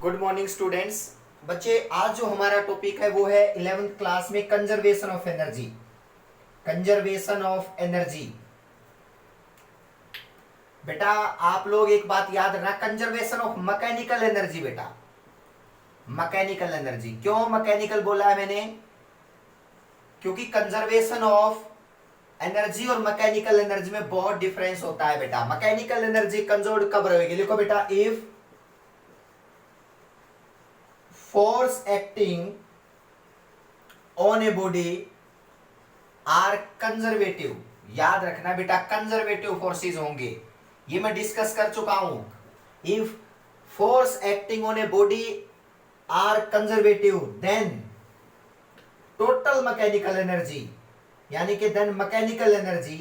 Good morning students. बच्चे, आज जो हमारा टॉपिक है वो है 11th क्लास में conservation of energy. Conservation of energy. बेटा आप लोग एक बात याद रखना, कंजर्वेशन ऑफ मैकेनिकल एनर्जी। बेटा मैकेनिकल एनर्जी, क्यों मैकेनिकल बोला है मैंने? क्योंकि कंजर्वेशन ऑफ एनर्जी और मैकेनिकल एनर्जी में बहुत डिफरेंस होता है बेटा। मैकेनिकल एनर्जी कंजर्व कब रहेगी? लिखो बेटा, if force acting on a body are conservative। याद रखना बेटा, कंजर्वेटिव फोर्सेस होंगे, ये मैं डिस्कस कर चुका हूं। If force acting on a body are conservative then total mechanical energy, यानी कि then mechanical energy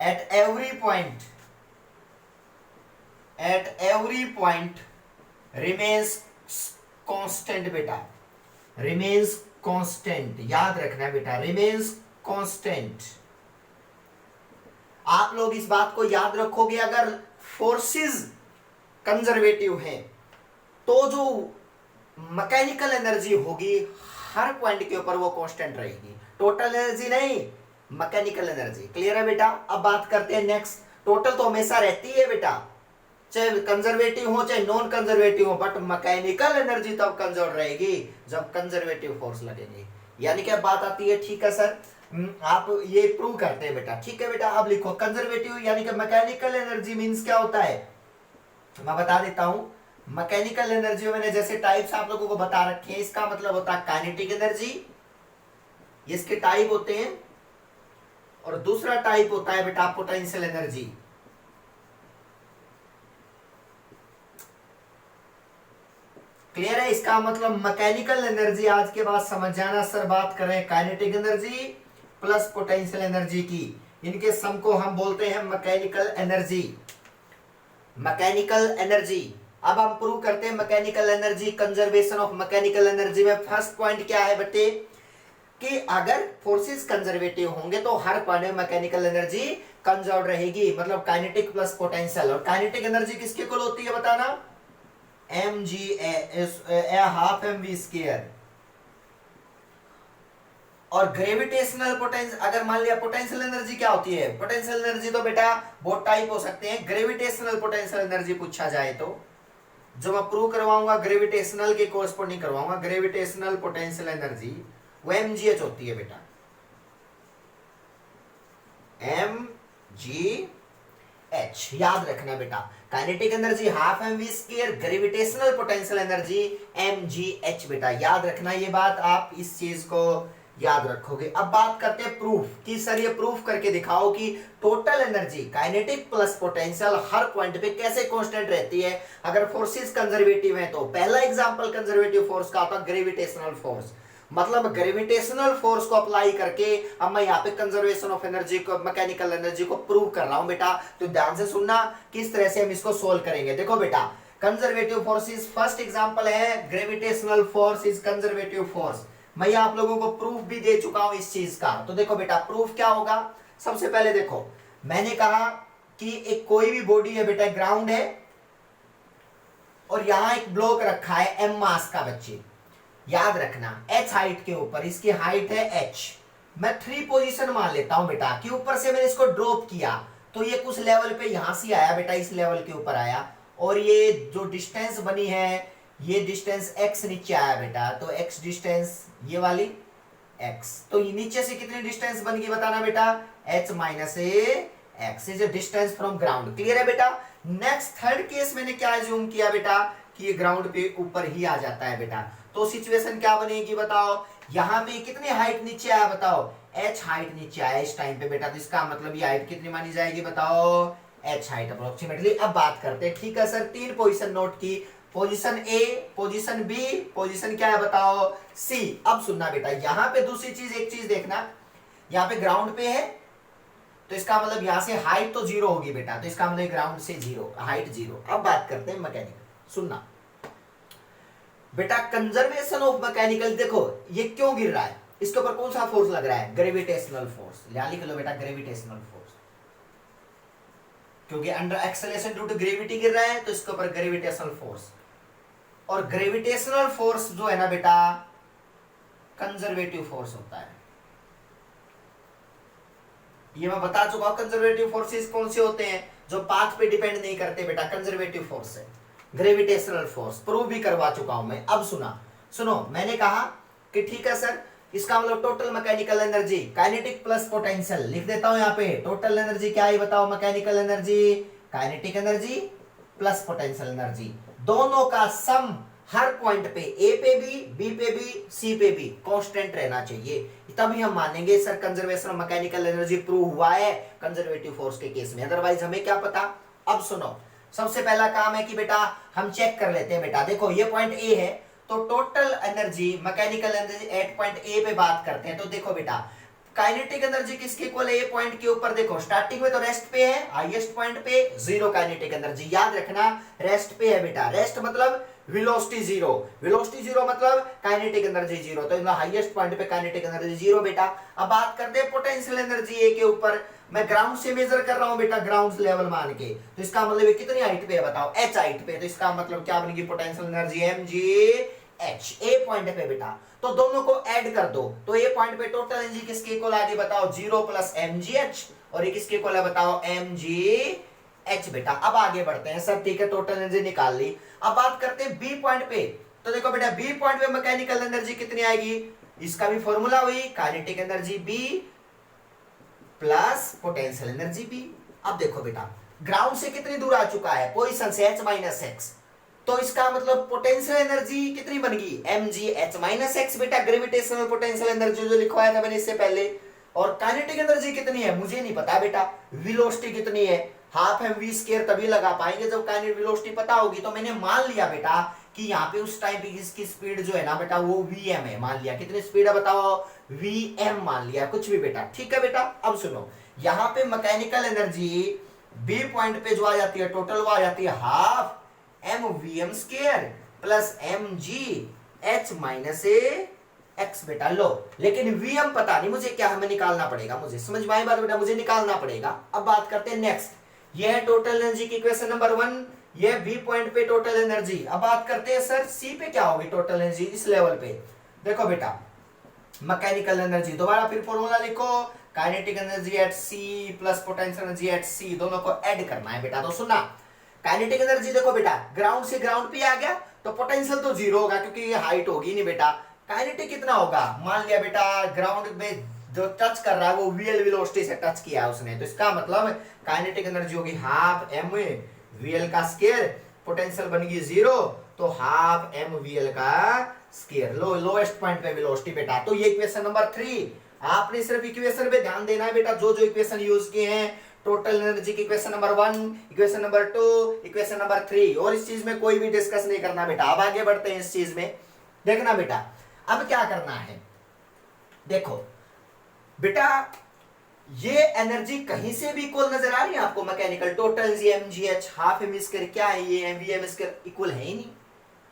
at every point remains constant। बेटा remains constant, याद रखना बेटा, remains constant। आप लोग इस बात को याद रखोगे, अगर फोर्सेस कंजर्वेटिव है तो जो मैकेनिकल एनर्जी होगी हर पॉइंट के ऊपर वो कांस्टेंट रहेगी, टोटल एनर्जी नहीं, मैकेनिकल एनर्जी। क्लियर है बेटा? अब बात करते हैं नेक्स्ट। टोटल तो हमेशा रहती है बेटा, चाहे कंजर्वेटिव हो चाहे नॉन कंजर्वेटिव हो, बट मैकेनिकल एनर्जी तब कंजर्व रहेगी जब कंजर्वेटिव फोर्स लगेगी। यानी क्या बात आती है? ठीक है सर, आप ये प्रूव करते हैं बेटा। ठीक है बेटा, अब लिखो कंजर्वेटिव यानी कि मैकेनिकल एनर्जी मींस क्या होता है, मैं बता देता हूं। मैकेनिकल एनर्जी मैंने जैसे टाइप्स आप लोगों को बता रखे हैं, इसका मतलब होता है काइनेटिक एनर्जी, इसके टाइप होते हैं, और दूसरा टाइप होता है बेटा पोटेंशियल एनर्जी। क्लियर है? इसका मतलब मैकेनिकल एनर्जी आज के बाद समझ जाना सर, बात करें kinetic energy plus potential energy की, इनके सम को हम बोलते हैं मैकेनिकल एनर्जी। मैकेनिकल एनर्जी अब हम प्रूव करते हैं mechanical energy, conservation of mechanical energy में फर्स्ट पॉइंट क्या है बेटे, कि अगर फोर्सेस कंजर्वेटिव होंगे तो हर पॉइंट में मैकेनिकल एनर्जी कंजर्व रहेगी, मतलब काइनेटिक प्लस पोटेंशियल। और काइनेटिक एनर्जी किसके इक्वल होती है बताना? Half M V square. और ग्रेविटेशनल पोटेंशियल, अगर मान लिया पोटेंशियल एनर्जी क्या होती है? पोटेंशियल एनर्जी तो बेटा बहुत टाइप हो सकते हैं। ग्रेविटेशनल पोटेंशियल एनर्जी पूछा जाए तो जो मैं प्रूव करवाऊंगा ग्रेविटेशनल के कोरस्पोंडिंग करवाऊंगा, ग्रेविटेशनल पोटेंशियल एनर्जी वो mgh होती है बेटा, mgh। याद रखना बेटा, kinetic energy half M V square, gravitational potential energy mgh। बेटा याद रखना ये बात, आप इस चीज को याद रखोगे। अब बात करते हैं प्रूफ कि सर ये प्रूफ करके दिखाओ कि total energy kinetic plus potential हर पॉइंट पे कैसे कांस्टेंट रहती है अगर फोर्सेस कंजर्वेटिव है। तो पहला एग्जांपल कंजर्वेटिव फोर्स का होता है ग्रेविटेशनल फोर्स, मतलब ग्रेविटेशनल फोर्स को अप्लाई करके अब मैं यहाँ पे कंजर्वेशन ऑफ एनर्जी को, मैकेनिकल एनर्जी को प्रूव कर रहा हूं बेटा। तो ध्यान से सुनना किस तरह से हम इसको सोल्व करेंगे। देखो बेटा, कंजर्वेटिव फोर्सेस फर्स्ट एग्जांपल है gravitational force is conservative force. मैं आप लोगों को प्रूफ भी दे चुका हूं इस चीज का। तो देखो बेटा प्रूफ क्या होगा, सबसे पहले देखो मैंने कहा कि एक कोई भी बॉडी है बेटा, ग्राउंड है और यहां एक ब्लॉक रखा है m मास का। बच्चे याद रखना h हाइट के ऊपर, इसकी हाइट है h, मैं 3 पोजीशन मान लेता हूं बेटा कि ऊपर से मैंने इसको ड्रॉप किया तो ये कुछ लेवल पे यहां से आया बेटा, इस लेवल के ऊपर आया, और ये जो डिस्टेंस बनी है ये डिस्टेंस x नीचे आया बेटा। तो x डिस्टेंस ये वाली x, तो ये नीचे से कितनी डिस्टेंस बन गई बताना बेटा, h minus A x is distance from ground. Clear है बेटा? नेक्स्ट थर्ड केस मैंने क्या एज्यूम किया बेटा कि ये ग्राउंड पे ऊपर ही आ जाता है बेटा। तो सिचुएशन क्या बनेगी बताओ, यहां पे कितनी हाइट नीचे आया बताओ, h हाइट नीचे आया इस टाइम पे बेटा। तो इसका मतलब ये हाइट कितनी मानी जाएगी बताओ, h हाइट अप्रोक्सीमेटली। अब बात करते हैं, ठीक है सर 3 पोजीशन नोट की, position A, position B, position क्या है बताओ सी। अब सुनना बेटा, यहां पे दूसरी चीज, एक चीज देखना, यहां पे ग्राउंड पे है तो इसका मतलब यहां से हाइट तो 0 होगी बेटा, तो इसका मतलब ग्राउंड से 0, हाइट 0। अब बात करते हैं मैकेनिकल। सुनना बेटा, कंजर्वेशन ऑफ मैकेनिकल, देखो ये क्यों गिर रहा है, इसके ऊपर कौन सा फोर्स लग रहा है, ग्रेविटेशनल फोर्स। लिख लो बेटा ग्रेविटेशनल फोर्स। क्योंकि under acceleration due to gravity गिर रहा है तो इसके ऊपर ग्रेविटेशनल फोर्स, और ग्रेविटेशनल फोर्स जो है ना बेटा कंजर्वेटिव फोर्स होता है। ये मैं बता चुका हूं कंजर्वेटिव फोर्सेस कौन से होते हैं, जो पाथ पे डिपेंड नहीं करते बेटा, कंजर्वेटिव फोर्स है ग्रेविटेशनल फोर्स, प्रूव भी करवा चुका हूं मैं। अब सुनो मैंने कहा कि ठीक है सर, इसका मतलब total mechanical energy kinetic plus potential, लिख देता हूं यहाँ पे। टोटल एनर्जी क्या है बताओ, mechanical energy kinetic energy plus potential energy, दोनों का सम हर पॉइंट पे ए पे भी, बी पे भी, सी पे भी कांस्टेंट रहना चाहिए, तभी हम मानेंगे sir conservation of mechanical energy prove हुआ है कंजर्वेटिव फोर्स के केस में, अदरवाइज हमें क्या पता। अब सुनो, सबसे पहला काम है कि बेटा हम चेक कर लेते हैं बेटा। देखो ये पॉइंट ए है, तो total energy mechanical energy eight point A पे बात करते हैं। तो देखो बेटा काइनेटिक एनर्जी किसके इक्वल है, ए पॉइंट के ऊपर देखो स्टार्टिंग में तो रेस्ट पे है, हाईएस्ट पॉइंट पे जीरो काइनेटिक एनर्जी, याद रखना रेस्ट पे है बेटा। रेस्ट मतलब वेलोसिटी जीरो, वेलोसिटी जीरो मतलब काइनेटिक एनर्जी जीरो, तो हाईएस्ट पॉइंट पे काइनेटिक एनर्जी जीरो बेटा। अब बात करते हैं पोटेंशियल एनर्जी ए के ऊपर, मैं ग्राउंड से मेजर कर रहा हूं बेटा, ग्राउंड लेवल मान के, तो इसका मतलब ये कितनी हाइट पे है बताओ, एच हाइट पे, तो इसका मतलब क्या बनेगी potential energy M G H A point पे बेटा। तो दोनों को ऐड कर दो, तो ए पॉइंट पे टोटल एनर्जी किसके इक्वल आ गई बताओ, zero plus M G H, और ये किसके इक्वल है बताओ, एम जी एच बेटा। अब आगे बढ़ते हैं सर, ठीक है टोटल एनर्जी निकाल ली। अब बात करते हैं बी पॉइंट पे, तो देखो बेटा बी पॉइंट पे मैकेनिकल एनर्जी कितनी आएगी, इसका भी फॉर्मूला हुई kinetic energy B plus potential energy B. अब देखो बेटा ग्राउंड से कितनी दूर आ चुका है, पोजीशन से h माइनस एक्स, तो इसका मतलब पोटेंशियल एनर्जी कितनी बन गई, M G H minus X बेटा, ग्रेविटेशनल पोटेंशियल एनर्जी जो लिखवाया था मैंने इससे पहले। और काइनेटिक एनर्जी कितनी है मुझे नहीं पता बेटा, वेलोसिटी कितनी है, हाफ एम वी स्क्वायर तभी लगा पाएंगे जब काइनेटिक वेलोसिटी पता होगी। तो मैंने मान लिया बेटा कि यहाँ पे उस टाइम पे इसकी स्पीड जो है ना बेटा वो वीएम है, मान लिया कितनी स्पीड है बताओ, वीएम मान लिया, कुछ भी बेटा, ठीक है बेटा। अब सुनो यहाँ पे मैकेनिकल एनर्जी बी पॉइंट पे जो आ जाती है टोटल, वो आ जाती है half M V M square plus M G H minus X बेटा। लो लेकिन वीएम पता नहीं मुझे, क्या हमें निकालना पड़ेगा, मुझे समझ में आई बात बेटा, मुझे निकालना पड़ेगा। अब बात करते हैं नेक्स्ट, ये है टोटल एनर्जी की इक्वेशन नंबर 1, ये बी पॉइंट पे टोटल एनर्जी। अब बात करते हैं सर सी पे क्या होगी टोटल एनर्जी इस लेवल पे। देखो बेटा मैकेनिकल एनर्जी, दोबारा फिर फॉर्मूला लिखो, kinetic energy at C plus potential energy at C, दोनों को ऐड करना है बेटा। तो सुना काइनेटिक एनर्जी देखो बेटा ग्राउंड से ग्राउंड पे आ गया तो पोटेंशियल तो जीरो होगा क्योंकि ये हाइट होगी नहीं बेटा। काइनेटिक कितना होगा, मान लिया बेटा ग्राउंड में जो टच कर रहा है वो वीएल वेलोसिटी से टच किया है उसने, तो इसका मतलब काइनेटिक एनर्जी होगी हाफ एम वीएल का स्क्वायर, पोटेंशियल बनेगी जीरो, तो हाफ एम वीएल का स्क्वायर, लोएस्ट पॉइंट पे वेलोसिटी बेटा। तो ये इक्वेशन नंबर 3, आपने सिर्फ इक्वेशन पे ध्यान देना है बेटा, जो जो इक्वेशन यूज किए हैं टोटल एनर्जी की equation number 1, equation number 2, equation number 3, और इस चीज में कोई भी डिस्कस नहीं करना बेटा। अब आगे बढ़ते हैं इस चीज में, देखना बेटा अब क्या करना है। देखो बेटा ये एनर्जी कहीं से भी इक्वल नजर आ रही है आपको, mechanical total G M G H half M square क्या है, ये M V M square equal है ही नहीं,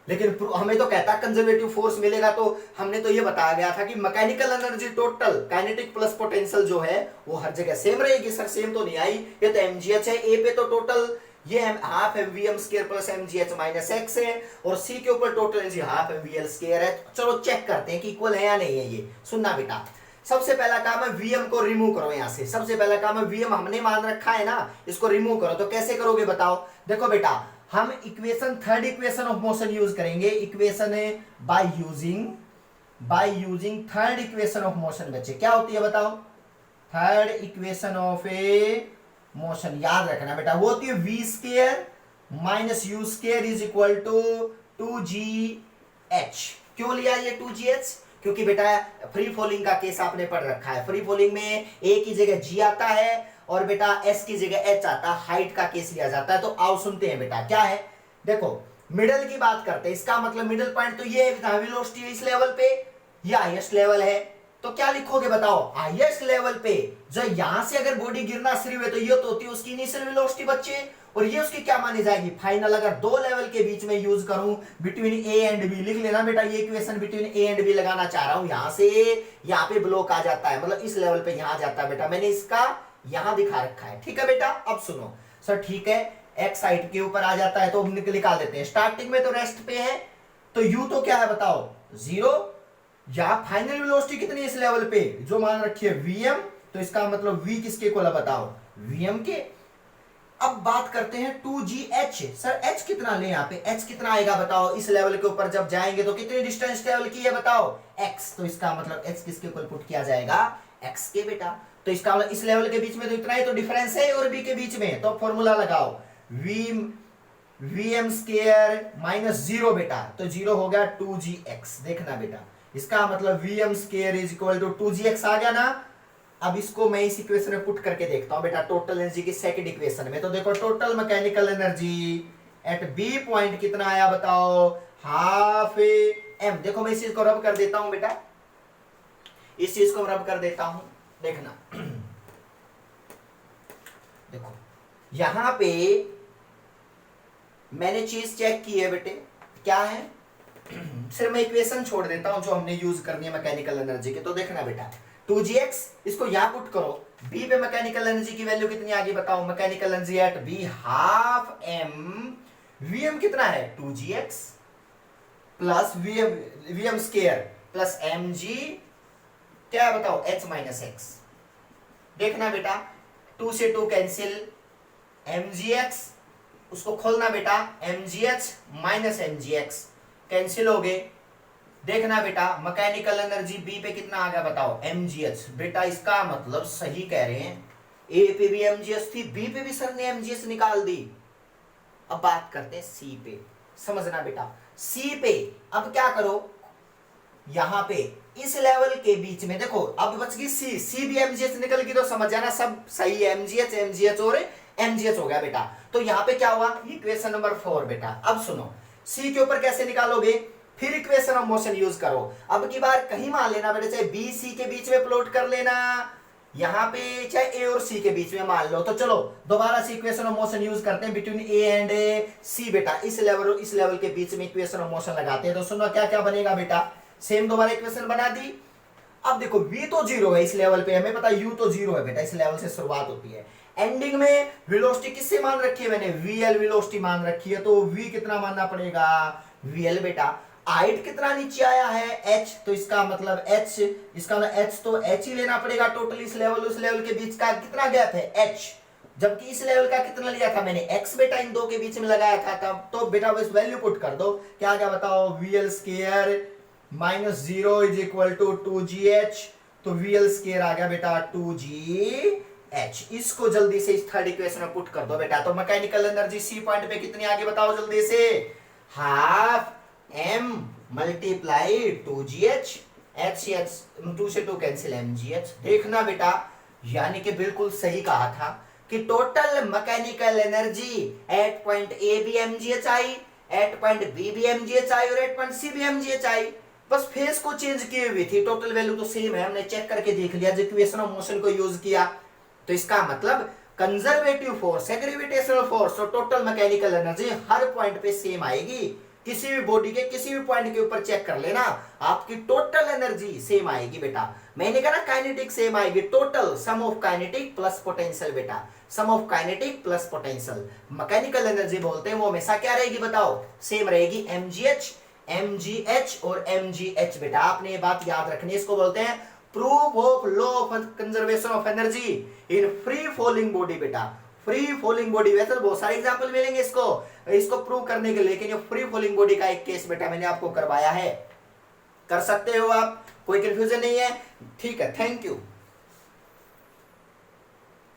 लेकिन हमें तो कहता कंजर्वेटिव फोर्स मिलेगा, तो हमने तो ये बताया गया था कि mechanical energy total kinetic plus potential जो है वो हर जगह सेम रहेगी। सर सेम तो नहीं आई, ये तो एमजीएच है, ए पे तो टोटल ये half M V M square plus MGH minus X है, और सी के ऊपर total energy half M V L square है। चलो चेक करते हैं कि इक्वल है या नहीं है। ये सुनना बेटा, सबसे पहला काम है वीएम को रिमूव करो यहां से, सबसे पहला काम है वीएम हमने मान रखा है ना, इसको रिमूव करो। तो कैसे करोगे बताओ, देखो बेटा हम equation third equation of motion use करेंगे, इक्वेशन है by using third equation of motion. बच्चे क्या होती है बताओ, third equation of a motion, याद रखना बेटा वो होती है V square minus U square is equal to 2gh। क्यों लिया ये 2gh, क्योंकि बेटा फ्री फॉलिंग का केस आपने पढ़ रखा है, फ्री फॉलिंग में ए की जगह जी आता है और बेटा एस की जगह एच आता है, हाइट का केस लिया जाता है। तो आओ सुनते हैं बेटा क्या है। देखो मिडल की बात करते हैं, इसका मतलब मिडल पॉइंट तो ये है, वेलोसिटी इस लेवल पे, ये हाईएस्ट लेवल है, तो क्या लिखोगे बताओ, हाईएस्ट लेवल पे जो यहां से अगर बॉडी गिरना शुरू हुई तो ये तो होती है उसकी इनिशियल वेलोसिटी बच्चे, और ये उसकी क्या मानी जाएगी फाइनल। अगर दो लेवल के बीच में यूज करूं बिटवीन ए एंड बी, लिख लेना बेटा ये equation between A and B लगाना चाह रहा हूं, यहां से यहां पे ब्लॉक आ जाता है, मतलब इस लेवल पे यहां जाता है बेटा, मैंने इसका यहां दिखा रखा है, ठीक है बेटा। अब सुनो सर ठीक है, एक्स हाइट के ऊपर आ जाता है तो हम निकाल देते हैं। स्टार्टिंग में तो रेस्ट पे है, तो यू तो क्या है बताओ, 0। या फाइनल वेलोसिटी कितनी है इस लेवल पे, जो मान रखी है वीएम, तो इसका मतलब वी किसके इक्वल है बताओ, वीएम के। अब बात करते हैं 2gh। सर h कितना ले, यहाँ पे h कितना आएगा बताओ, इस लेवल के ऊपर जब जाएंगे तो कितनी डिस्टेंस ट्रेवल की है बताओ, x। तो इसका मतलब h किसके इक्वल पुट किया जाएगा, x के बेटा। तो इसका मतलब इस लेवल के बीच में तो इतना ही तो डिफरेंस है और b के बीच में, तो फॉर्मूला लगाओ, vm स्क्वायर माइनस 0 बेटा, तो 0 हो गया 2gx। देखना बेटा, इसका मतलब vm square is equal to 2gx आ गया ना। अब इसको मैं इस इक्वेशन में पुट करके देखता हूं बेटा, टोटल एनर्जी की सेकंड इक्वेशन में। तो देखो total mechanical energy at B point कितना आया बताओ, हाफ एम। देखो मैं इस चीज को रब कर देता हूं बेटा, इस चीज को रब कर देता हूं, देखना देखो यहां पे मैंने चीज चेक की है बेटे, क्या है सिर्फ मैं इक्वेशन छोड़ देता हूं जो हमने यूज करनी है मैकेनिकल एनर्जी की। तो देखना बेटा 2gx, इसको यहां पुट करो, b पे मैकेनिकल एनर्जी की वैल्यू कितनी आ गई बताओ, mechanical energy eight b half m, vm कितना है 2gx plus vm square plus mg, क्या है बताओ h माइनस x। देखना बेटा 2 से 2 कैंसिल, mgx उसको खोलना बेटा, mgh माइनस mgx कैंसिल हो गए। देखना बेटा मैकेनिकल एनर्जी बी पे कितना आ गया बताओ, mgh। बेटा इसका मतलब सही कह रहे हैं, ए पे भी mgh थी, बी पे भी सर ने mgh निकाल दी। अब बात करते हैं सी पे, समझना बेटा सी पे अब क्या करो, यहां पे इस लेवल के बीच में देखो, अब बच गई सी, सी भी mgh निकल गई, तो समझ जाना सब सही है, mgh और mgh हो गया बेटा। तो यहां पे क्या हुआ, इक्वेशन नंबर 4 बेटा। अब सुनो, सी के ऊपर कैसे निकालोगे, फिर इक्वेशन ऑफ मोशन यूज करो। अब की बार कहीं मान लेना बेटा, चाहे बी सी के बीच में प्लॉट कर लेना, यहां पे चाहे ए और सी के बीच में मान लो। तो चलो दोबारा से इक्वेशन ऑफ मोशन यूज करते हैं बिटवीन ए एंड सी बेटा, इस लेवल के बीच में इक्वेशन ऑफ मोशन लगाते हैं। तो सुनो क्या क्या बनेगा बेटा, सेम दोबारा इक्वेशन बना दी। अब देखो v तो 0 है इस लेवल पे, हमें पता u तो 0 है बेटा, इस लेवल से शुरुआत होती है। एंडिंग में वेलोसिटी किससे मान रखी है मैंने, vl वेलोसिटी मान रखी है, तो v कितना मानना पड़ेगा, vl बेटा। हाइट कितना नीचे आया है h, तो इसका मतलब h, इसका मतलब h तो h ही लेना पड़ेगा टोटल, इस लेवल उस लेवल के बीच का कितना गैप है h, जबकि इस लेवल का कितना लिया था मैंने x बेटा, इन दो के बीच में लगाया था तब। तो बेटा बस वैल्यू पुट कर दो, क्या क्या बताओ, vl square minus 0 is equal to 2gh, तो vl स्क्वायर आ गया बेटा 2gh। इसको जल्दी से इस थर्ड इक्वेशन में पुट कर दो बेटा। तो मैकेनिकल एनर्जी सी पॉइंट पे कितनी आगे बताओ जल्दी से, half m multiply 2gh, h 2 से 2 कैंसिल mgh। देखना बेटा यानी कि बिल्कुल सही कहा था कि total mechanical energy eight point A भी mgh आई, एट पॉइंट बी भी mgh आई और एट पॉइंट सी भी mgh आई, बस फेस को चेंज किए हुई थी, टोटल वैल्यू तो सेम है, हमने चेक करके देख लिया, इक्वेशन ऑफ मोशन को यूज किया। तो इसका मतलब कंजर्वेटिव फोर्स है ग्रेविटेशनल फोर्स, तो टोटल मैकेनिकल एनर्जी हर पॉइंट पे सेम आएगी। किसी भी बॉडी के किसी भी पॉइंट के ऊपर चेक कर लेना, आपकी टोटल एनर्जी सेम आएगी बेटा। मैंने कहा ना काइनेटिक सेम आएगी, total sum of kinetic plus potential बेटा, sum of kinetic plus potential mechanical energy बोलते हैं, वो हमेशा क्या रहेगी बताओ, सेम रहेगी, mgh और mgh बेटा। आपने ये बात याद रखनी है, इसको बोलते हैं proof of law of conservation of energy in free falling body बेटा। फ्री फॉलिंग बॉडी, वैसे तो बहुत सारे एग्जांपल मिलेंगे इसको प्रूव करने के लिए, लेकिन ये फ्री फॉलिंग बॉडी का एक केस बेटा मैंने आपको करवाया है, कर सकते हो आप, कोई कंफ्यूजन नहीं है, ठीक है, थैंक यू।